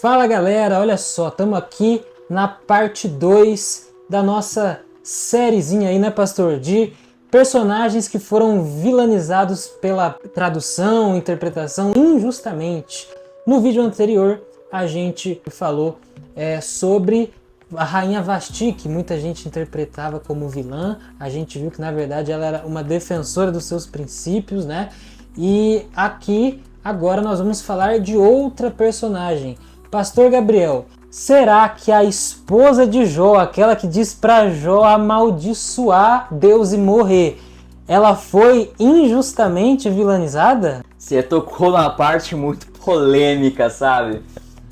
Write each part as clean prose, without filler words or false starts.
Fala galera, olha só, estamos aqui na parte 2 da nossa sériezinha aí, né, pastor? De personagens que foram vilanizados pela tradução, interpretação injustamente. No vídeo anterior a gente falou sobre a Rainha Vasti, que muita gente interpretava como vilã. A gente viu que na verdade ela era uma defensora dos seus princípios, né? E aqui agora nós vamos falar de outra personagem. Pastor Gabriel, será que a esposa de Jó, aquela que diz para Jó amaldiçoar Deus e morrer, ela foi injustamente vilanizada? Você tocou numa parte muito polêmica, sabe?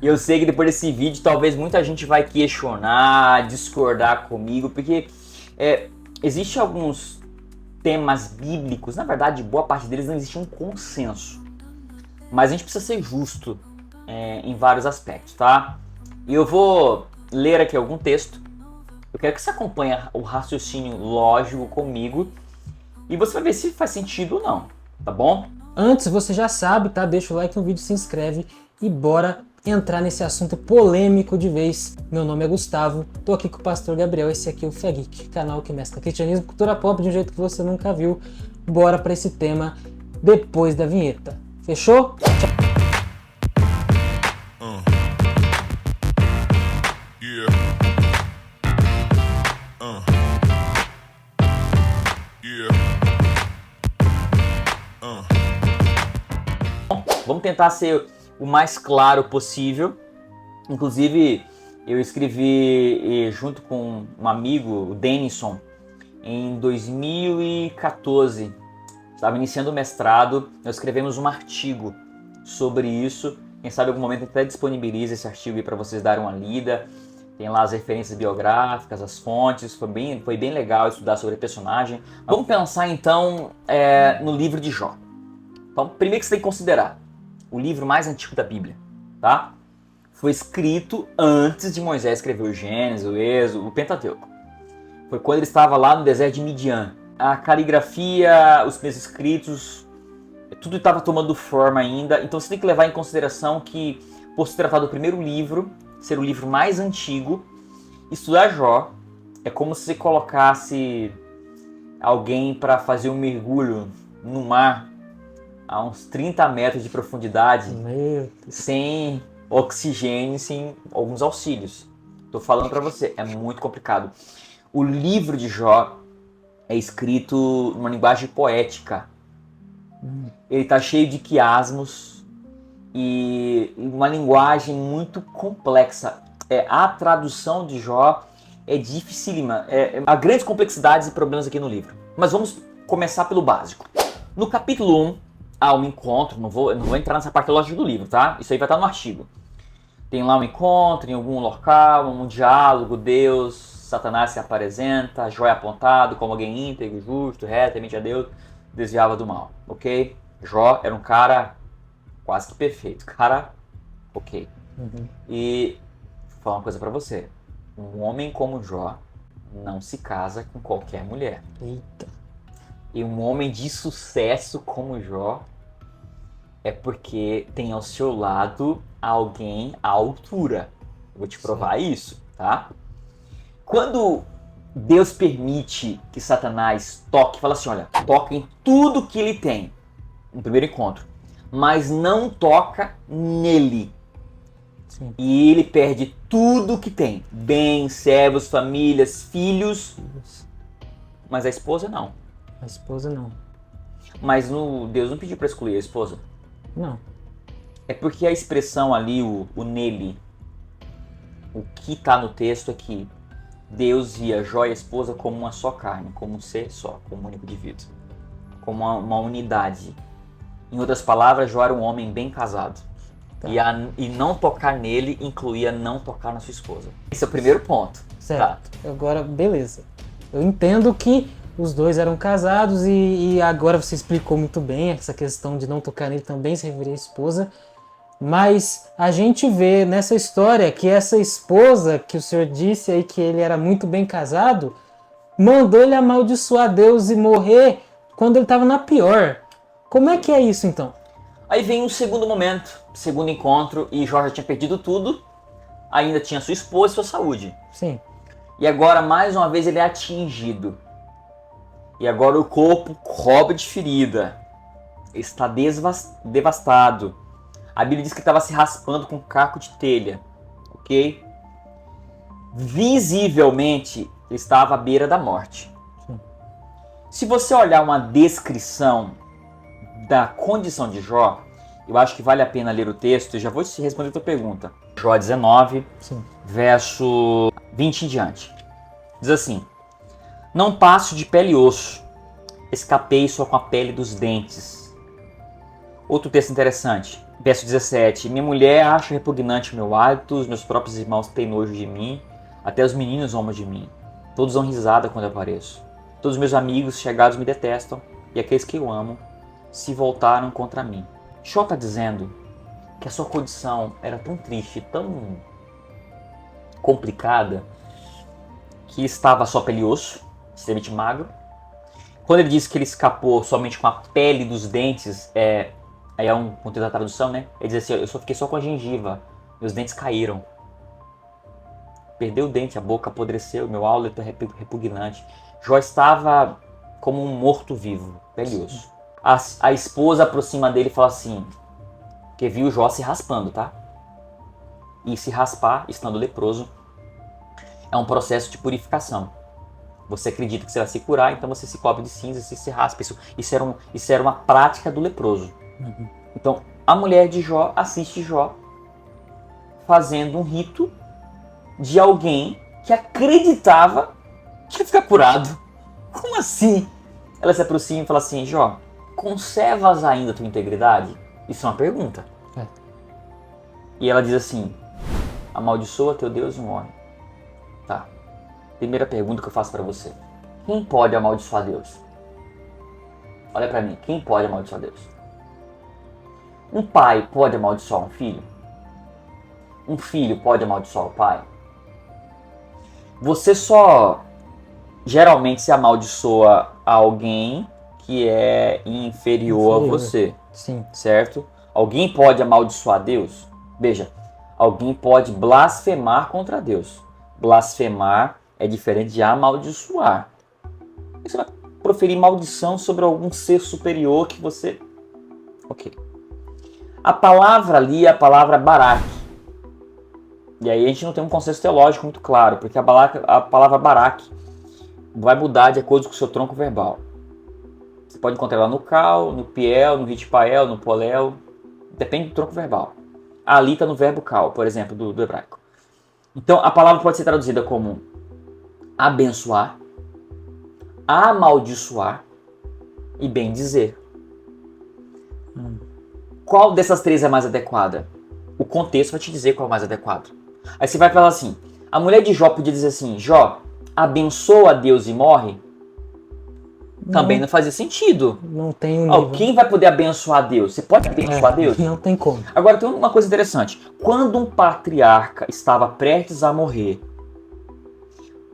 E eu sei que depois desse vídeo talvez muita gente vai questionar, discordar comigo, porque existe alguns temas bíblicos, na verdade boa parte deles não existe um consenso, mas a gente precisa ser justo em vários aspectos, tá? E eu vou ler aqui algum texto. Eu quero que você acompanhe o raciocínio lógico comigo e você vai ver se faz sentido ou não, tá bom? Antes, você já sabe, tá? Deixa o like no vídeo, se inscreve e bora entrar nesse assunto polêmico de vez. Meu nome é Gustavo, tô aqui com o pastor Gabriel, esse aqui é o Fé Geek, canal que mescla cristianismo e cultura pop de um jeito que você nunca viu. Bora para esse tema depois da vinheta. Fechou? Tchau. Vamos tentar ser o mais claro possível. Inclusive, eu escrevi junto com um amigo, o Denison, em 2014. Estava iniciando o mestrado, nós escrevemos um artigo sobre isso. Quem sabe em algum momento até disponibiliza esse artigo aí para vocês darem uma lida. Tem lá as referências biográficas, as fontes. Foi bem legal estudar sobre a personagem. Vamos pensar então no livro de Jó. Então, primeiro que você tem que considerar o livro mais antigo da Bíblia, tá? Foi escrito antes de Moisés escrever o Gênesis, o Êxodo, o Pentateuco. Foi quando ele estava lá no deserto de Midian. A caligrafia, os primeiros escritos, tudo estava tomando forma ainda. Então você tem que levar em consideração que, por se tratar do primeiro livro, ser o livro mais antigo, estudar Jó é como se você colocasse alguém para fazer um mergulho no mar a uns 30 metros de profundidade, sem oxigênio, sem alguns auxílios. Tô falando para você, é muito complicado. O livro de Jó é escrito numa linguagem poética. Ele tá cheio de quiasmos e uma linguagem muito complexa. A tradução de Jó é dificílima. Há grandes complexidades e problemas aqui no livro. Mas vamos começar pelo básico. No capítulo 1, há um encontro, não vou entrar nessa parte lógica do livro, tá? Isso aí vai estar no artigo. Tem lá um encontro em algum local, um diálogo, Deus, Satanás se apresenta, Jó é apontado como alguém íntegro, justo, reto, temente a Deus, desviava do mal, ok? Jó era um cara quase que perfeito, cara ok. E vou falar uma coisa pra você, um homem como Jó não se casa com qualquer mulher. Eita. E um homem de sucesso como Jó é porque tem ao seu lado alguém à altura. Eu vou te provar isso, tá? Quando Deus permite que Satanás toque, fala assim, olha, toca em tudo que ele tem, no primeiro encontro, mas não toca nele. Sim. E ele perde tudo que tem, bens, servos, famílias, filhos, mas a esposa não. A esposa não. Mas Deus não pediu para excluir a esposa. Não. É porque a expressão ali, o nele, o que está no texto é que Deus via Jó e a esposa como uma só carne, como um ser só, como um único indivíduo, como uma unidade. Em outras palavras, Jó era um homem bem casado. Tá. E não tocar nele incluía não tocar na sua esposa. Esse é o primeiro ponto. Certo. Tá. Agora, beleza. Eu entendo que os dois eram casados e agora você explicou muito bem essa questão de não tocar nele também, se referir à esposa. Mas a gente vê nessa história que essa esposa, que o senhor disse aí que ele era muito bem casado, mandou ele amaldiçoar Deus e morrer quando ele estava na pior. Como é que é isso então? Aí vem um segundo momento. segundo encontro, e Jó já tinha perdido tudo, ainda tinha sua esposa e sua saúde. Sim. E agora, mais uma vez, ele é atingido. E agora o corpo cobre de ferida. Está devastado. A Bíblia diz que estava se raspando com um caco de telha. Ok? Visivelmente, ele estava à beira da morte. Sim. Se você olhar uma descrição da condição de Jó, eu acho que vale a pena ler o texto e já vou te responder a tua pergunta. Jó 19, Sim. verso 20 em diante. Diz assim: não passo de pele e osso, escapei só com a pele dos dentes. Outro texto interessante, verso 17. Minha mulher acha repugnante o meu hálito, os meus próprios irmãos têm nojo de mim, até os meninos zombam de mim. Todos dão risada quando eu apareço. Todos os meus amigos chegados me detestam, e aqueles que eu amo se voltaram contra mim. Jó está dizendo que a sua condição era tão triste, tão complicada, que estava só pele e osso, extremamente magro. Quando ele diz que ele escapou somente com a pele dos dentes, aí é um contexto da tradução, né? Ele diz assim: eu só fiquei só com a gengiva, meus dentes caíram. Perdeu o dente, a boca apodreceu, meu hálito é repugnante. Jó estava como um morto-vivo, pele e osso. A esposa aproxima dele e fala assim, que viu Jó se raspando, tá? E se raspar, estando leproso, é um processo de purificação. Você acredita que você vai se curar, então você se cobre de cinza e se raspa. Isso era uma prática do leproso. Uhum. Então, a mulher de Jó assiste Jó fazendo um rito de alguém que acreditava que ia ficar curado. Como assim? Ela se aproxima e fala assim: Jó, conservas ainda a tua integridade? Isso é uma pergunta. É. E ela diz assim: amaldiçoa teu Deus e morre. Tá. Primeira pergunta que eu faço pra você: quem pode amaldiçoar Deus? Olha pra mim, quem pode amaldiçoar Deus? Um pai pode amaldiçoar um filho? Um filho pode amaldiçoar o pai? Você só geralmente se amaldiçoa a alguém que é inferior a você. Sim. Certo? Alguém pode amaldiçoar Deus? Veja, alguém pode blasfemar contra Deus. Blasfemar é diferente de amaldiçoar. Você vai proferir maldição sobre algum ser superior que você... Ok. A palavra ali é a palavra barak. E aí a gente não tem um conceito teológico muito claro, porque a palavra barak vai mudar de acordo com o seu tronco verbal. Você pode encontrar ela no cal, no piel, no ritpael, no polel. Depende do tronco verbal. Ali está no verbo cal, por exemplo, do hebraico. Então a palavra pode ser traduzida como abençoar, amaldiçoar e bendizer. Qual dessas três é mais adequada? O contexto vai te dizer qual é mais adequado. Aí você vai falar assim: a mulher de Jó podia dizer assim: Jó, abençoa a Deus e morre? Também não fazia sentido. Não tem um nível. Quem vai poder abençoar Deus? Você pode abençoar Deus? Não tem como. Agora tem uma coisa interessante. Quando um patriarca estava prestes a morrer,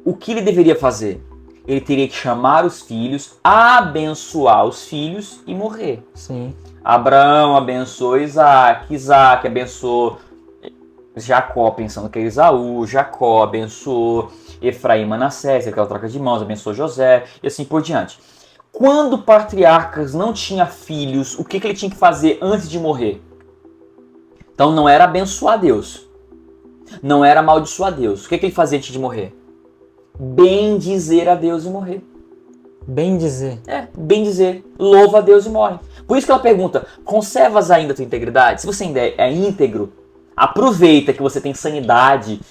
o que ele deveria fazer? Ele teria que chamar os filhos, abençoar os filhos e morrer. Sim. Abraão abençoou Isaac, Isaac abençoou Jacó, pensando que é Esaú, Jacó abençoou Efraim, Manassés, aquela troca de mãos, abençoou José e assim por diante. Quando patriarcas não tinha filhos, o que ele tinha que fazer antes de morrer? Então não era abençoar Deus, não era amaldiçoar Deus. O que ele fazia antes de morrer? Bendizer a Deus e morrer. Bem dizer. Bem dizer. Louva a Deus e morre. Por isso que ela pergunta: conservas ainda a tua integridade? Se você ainda é íntegro, aproveita que você tem sanidade,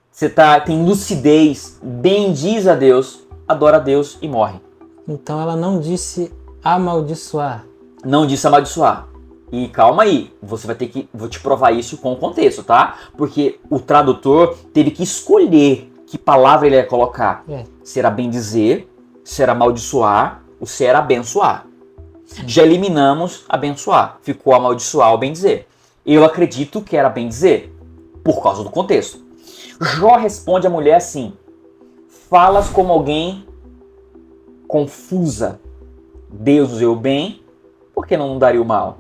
você tem lucidez, bendiz a Deus, adora a Deus e morre. Então ela não disse amaldiçoar. Não disse amaldiçoar. E calma aí, você vai ter que... Vou te provar isso com o contexto, tá? Porque o tradutor teve que escolher que palavra ele ia colocar. Se era bendizer, se era amaldiçoar ou se era abençoar. Já eliminamos abençoar. Ficou amaldiçoar ou bendizer. Eu acredito que era bendizer, por causa do contexto. Jó responde à mulher assim: falas como alguém confusa. Deus nos deu o bem, por que não daria o mal?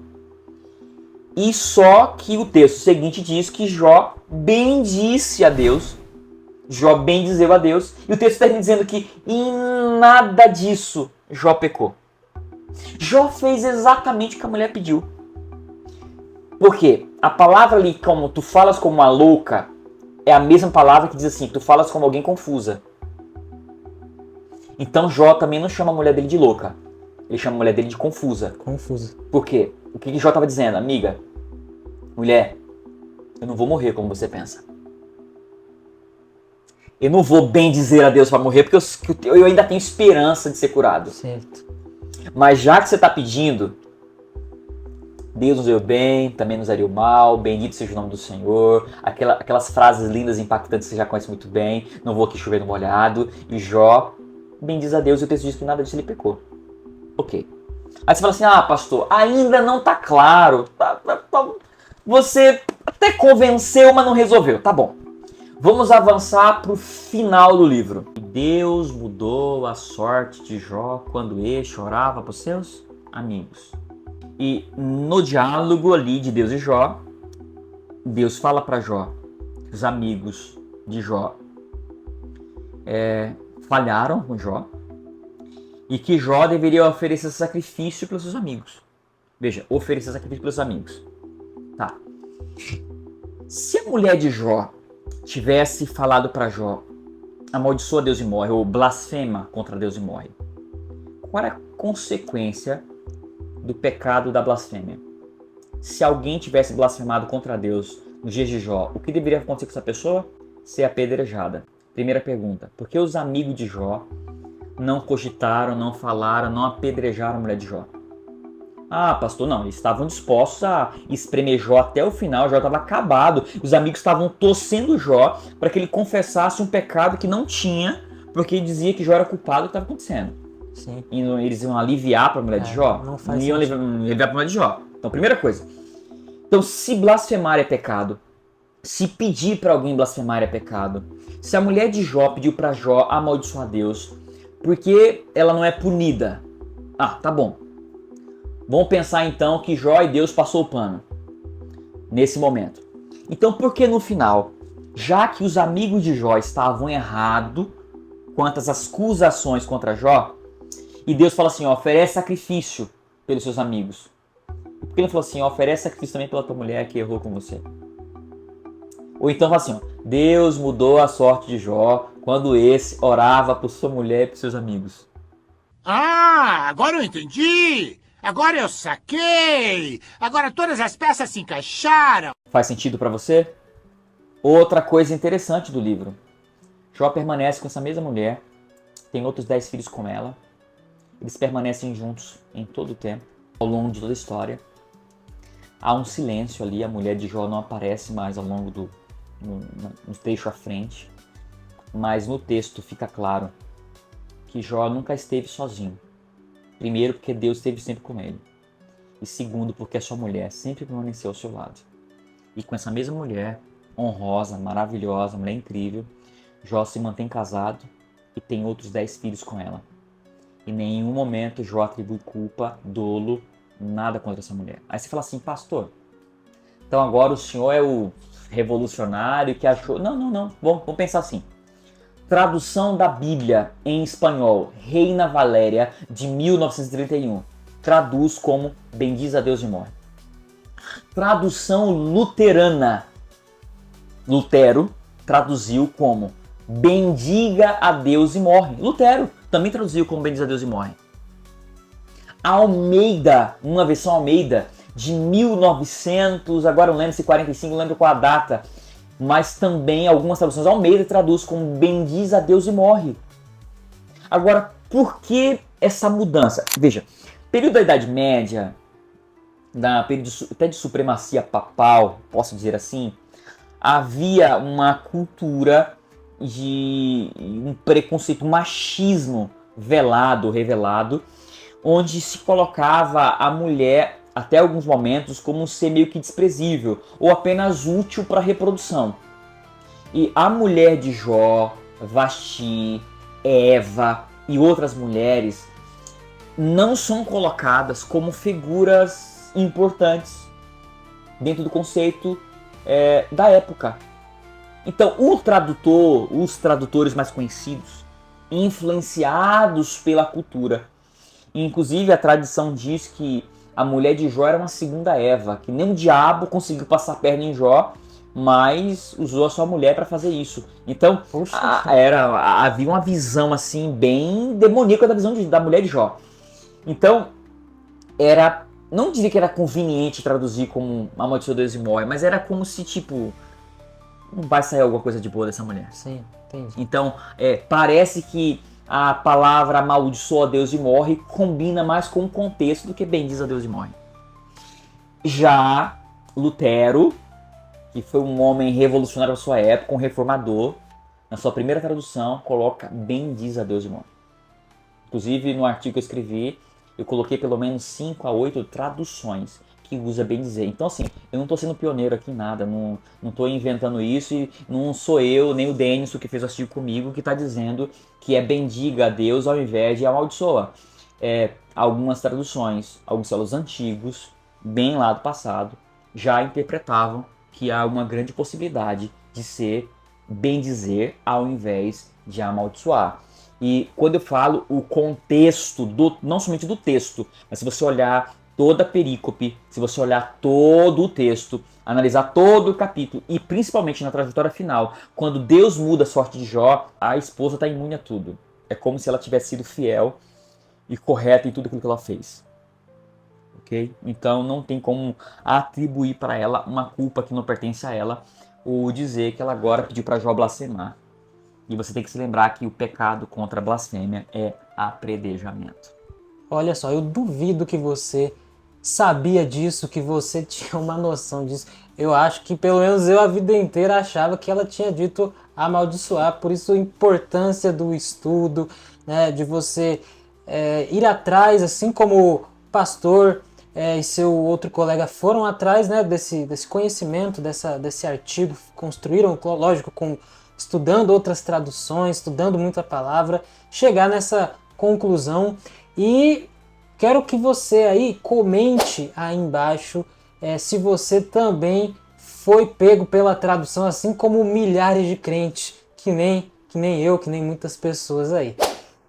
E só que o texto seguinte diz que Jó bendisse a Deus, Jó bendizeu a Deus, e o texto termina dizendo que em nada disso Jó pecou. Jó fez exatamente o que a mulher pediu. Por quê? A palavra ali, como tu falas como uma louca, é a mesma palavra que diz assim, tu falas como alguém confusa. Então Jó também não chama a mulher dele de louca. Ele chama a mulher dele de confusa. Confusa. Por quê? O que Jó estava dizendo? Amiga, mulher, eu não vou morrer como você pensa. Eu não vou bem dizer a Deus para morrer porque eu ainda tenho esperança de ser curado. Certo. Mas já que você está pedindo, Deus nos deu bem, também nos daria o mal, bendito seja o nome do Senhor. Aquelas frases lindas e impactantes que você já conhece muito bem. Não vou aqui chover no molhado. E Jó bendiz a Deus e o texto diz que nada disso ele pecou. Ok. Aí você fala assim, pastor, ainda não está claro. Você até convenceu, mas não resolveu. Tá bom. Vamos avançar para o final do livro. Deus mudou a sorte de Jó quando este orava para os seus amigos. E no diálogo ali de Deus e Jó, Deus fala para Jó que os amigos de Jó falharam com Jó e que Jó deveria oferecer sacrifício pelos seus amigos. Veja, oferecer sacrifício pelos amigos. Tá. Se a mulher de Jó tivesse falado para Jó, amaldiçoa Deus e morre, ou blasfema contra Deus e morre, qual era a consequência do pecado da blasfêmia? Se alguém tivesse blasfemado contra Deus nos dias de Jó, o que deveria acontecer com essa pessoa? Ser apedrejada. Primeira pergunta, por que os amigos de Jó não cogitaram, não falaram, não apedrejaram a mulher de Jó? Pastor, não, eles estavam dispostos a espremer Jó até o final, Jó estava acabado, os amigos estavam torcendo Jó para que ele confessasse um pecado que não tinha, porque ele dizia que Jó era culpado do que estava acontecendo. Sim. E eles iam aliviar para a mulher de Jó? Não iam aliviar para a mulher de Jó. Então, primeira coisa. Então, se blasfemar é pecado, se pedir para alguém blasfemar é pecado, se a mulher de Jó pediu para Jó amaldiçoar Deus, por que ela não é punida? Tá bom. Vamos pensar então que Jó e Deus passou o pano nesse momento. Então por que no final, já que os amigos de Jó estavam errados quanto às acusações contra Jó, e Deus fala assim, oferece sacrifício pelos seus amigos. E por que ele falou assim, oferece sacrifício também pela tua mulher que errou com você? Ou então fala assim, Deus mudou a sorte de Jó quando esse orava por sua mulher e por seus amigos. Agora eu entendi! Agora eu saquei! Agora todas as peças se encaixaram! Faz sentido para você? Outra coisa interessante do livro. Jó permanece com essa mesma mulher, tem outros 10 filhos com ela. Eles permanecem juntos em todo o tempo, ao longo de toda a história. Há um silêncio ali, a mulher de Jó não aparece mais ao longo no trecho à frente. Mas no texto fica claro que Jó nunca esteve sozinho. Primeiro, porque Deus esteve sempre com ele. E segundo, porque a sua mulher sempre permaneceu ao seu lado. E com essa mesma mulher, honrosa, maravilhosa, mulher incrível, Jó se mantém casado e tem outros 10 filhos com ela. Em nenhum momento Jó atribui culpa, dolo, nada contra essa mulher. Aí você fala assim, pastor, então agora o senhor é o revolucionário que achou... Não. Vamos pensar assim. Tradução da Bíblia em espanhol, Reina Valéria, de 1931, traduz como bendiz a Deus e morre. Tradução luterana, Lutero traduziu como bendiga a Deus e morre. Lutero também traduziu como bendiz a Deus e morre. Almeida, uma versão Almeida, de 1900, agora eu não lembro se 45, não lembro qual a data, mas também algumas traduções Almeida traduz como bendiz a Deus e morre. Agora, por que essa mudança? Veja, período da Idade Média, período até de supremacia papal, posso dizer assim, havia uma cultura de um preconceito, um machismo velado, revelado, onde se colocava a mulher, até alguns momentos, como um ser meio que desprezível, ou apenas útil para a reprodução. E a mulher de Jó, Vasti, Eva e outras mulheres não são colocadas como figuras importantes. dentro do conceito da época. Então, os tradutores mais conhecidos, influenciados pela cultura, inclusive a tradição diz que a mulher de Jó era uma segunda Eva, que nem o diabo conseguiu passar a perna em Jó, mas usou a sua mulher para fazer isso. Então, havia uma visão assim bem demoníaca da visão da mulher de Jó. Então, não diria que era conveniente traduzir como amaldiçoa Deus e morre, mas era como se, tipo, não vai sair alguma coisa de boa dessa mulher. Sim, entendi. Então, parece que a palavra amaldiçoa Deus e morre combina mais com o contexto do que bendiz a Deus e morre. Já Lutero, que foi um homem revolucionário da sua época, um reformador, na sua primeira tradução, coloca bendiz a Deus e morre. Inclusive, no artigo que eu escrevi, eu coloquei pelo menos 5 a 8 traduções que usa bem dizer. Então, assim, eu não estou sendo pioneiro aqui em nada, não estou inventando isso e não sou eu, nem o Denison que fez o artigo comigo, que está dizendo que bendiga a Deus ao invés de amaldiçoa. Algumas traduções, alguns teólogos antigos, bem lá do passado, já interpretavam que há uma grande possibilidade de ser bendizer ao invés de amaldiçoar. E quando eu falo o contexto, não somente do texto, mas se você olhar toda a perícope, se você olhar todo o texto, analisar todo o capítulo e principalmente na trajetória final, quando Deus muda a sorte de Jó, a esposa está imune a tudo. É como se ela tivesse sido fiel e correta em tudo aquilo que ela fez. Ok? Então não tem como atribuir para ela uma culpa que não pertence a ela, ou dizer que ela agora pediu para Jó blasfemar. E você tem que se lembrar que o pecado contra a blasfêmia é apredejamento. Olha só, eu duvido que você sabia disso, que você tinha uma noção disso. Eu acho que pelo menos eu a vida inteira achava que ela tinha dito amaldiçoar, por isso a importância do estudo, né, de você ir atrás, assim como o pastor e seu outro colega foram atrás, né, desse conhecimento, desse artigo, construíram, lógico, estudando outras traduções, estudando muito a palavra, chegar nessa conclusão. E quero que você aí comente aí embaixo se você também foi pego pela tradução, assim como milhares de crentes, que nem eu, que nem muitas pessoas aí.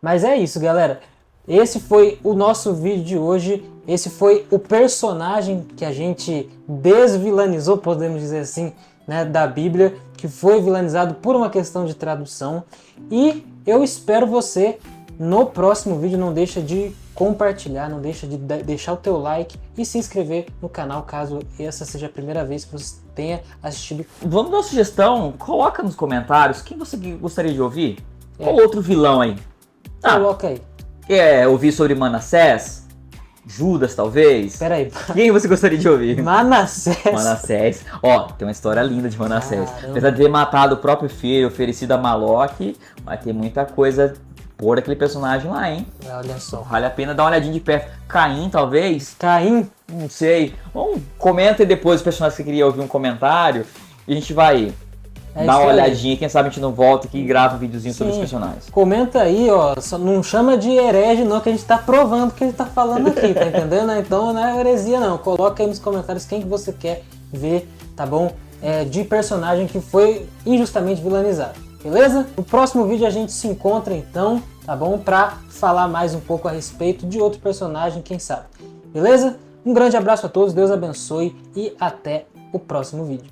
Mas é isso, galera. Esse foi o nosso vídeo de hoje. Esse foi o personagem que a gente desvilanizou, podemos dizer assim, né, da Bíblia, que foi vilanizado por uma questão de tradução. E eu espero você no próximo vídeo. Não deixa de compartilhar, não deixa de deixar o teu like e se inscrever no canal, caso essa seja a primeira vez que você tenha assistido. Vamos dar uma sugestão? Coloca nos comentários quem você gostaria de ouvir. Qual outro vilão aí? Coloca aí. Quer ouvir sobre Manassés? Judas, talvez? Peraí. Quem você gostaria de ouvir? Manassés. Ó, tem uma história linda de Manassés. Caramba. Apesar de ter matado o próprio filho, oferecido a Maloque, mas tem muita coisa por aquele personagem lá, hein? Olha só. Vale a pena dar uma olhadinha de perto. Caim, talvez? Caim? Não sei. Bom, comenta aí depois os personagens que você queria ouvir um comentário. E a gente vai dar uma olhadinha. Quem sabe a gente não volta aqui e grava um videozinho sobre os personagens. Comenta aí, ó. Só não chama de herege não, que a gente tá provando o que a gente tá falando aqui, tá entendendo? Então não é heresia não. Coloca aí nos comentários quem que você quer ver, tá bom? De personagem que foi injustamente vilanizado. Beleza? No próximo vídeo a gente se encontra então, tá bom? Pra falar mais um pouco a respeito de outro personagem, quem sabe. Beleza? Um grande abraço a todos, Deus abençoe e até o próximo vídeo.